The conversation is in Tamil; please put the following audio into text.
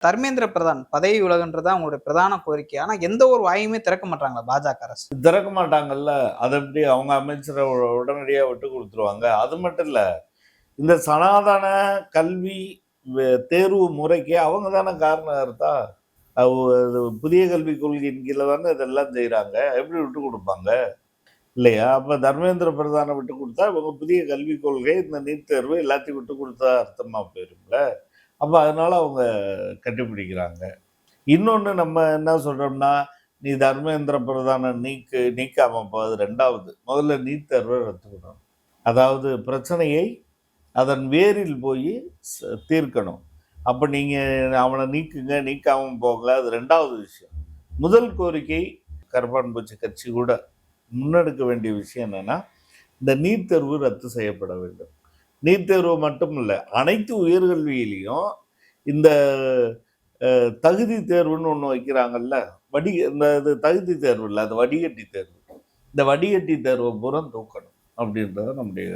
தர்மேந்திர பிரதான் பதவி விலகுன்றதா அவங்களுடைய பிரதான கோரிக்கை. ஆனா எந்த ஒரு வாயுமே திறக்க மாட்டாங்களா பாஜக அரசு? திறக்க மாட்டாங்கல்ல. அது எப்படி அவங்க அமைச்சரை உடனடியா விட்டு குடுத்துருவாங்க. அது மட்டும் இல்ல. இந்த சனாதன கல்வி தேர்வு முறைக்கு அவங்க தானே காரணகர்த்தா. புதிய கல்விக் கொள்கையின் கீழ தானே இதெல்லாம் செய்றாங்க. எப்படி விட்டு குடுப்பாங்க? இல்லையா? அப்ப தர்மேந்திர பிரதான விட்டு குடுத்தா, இவங்க புதிய கல்விக் கொள்கை, இந்த நீட் தேர்வு எல்லாத்தையும் விட்டு குடுத்தா அர்த்தமா போயிரும்ல. அப்ப அதனால அவங்க கட்டிப்பிடிக்கிறாங்க. இன்னொன்னு நம்ம என்ன சொல்றோம்னா, நீ தர்மேந்திர பிரதான நீக்காம போ. அது 2வது. முதல்ல நீட் தேர்வை ரத்து பண்ணணும். அதாவது பிரச்சனையை அதன் வேரில் போய் தீர்க்கணும். அப்ப நீங்க அவனை நீக்குங்க, நீக்காம போங்க. அது 2வது விஷயம். முதல் கோரிக்கை கரப்பான் பூச்சி கட்சி கூட முன்னெடுக்க வேண்டிய விஷயம் என்னன்னா, இந்த நீட் தேர்வு ரத்து செய்யப்பட வேண்டும். நீட் தேர்வு மட்டும் இல்ல, அனைத்து உயர்கல்வியிலையும் இந்த தகுதி தேர்வுன்னு ஒண்ணு வைக்கிறாங்கல்ல. இது தகுதி தேர்வு இல்ல, அது வடிகட்டி தேர்வு. இந்த வடிகட்டி தேர்வை பூரா தூக்கணும் அப்படின்றது நம்முடைய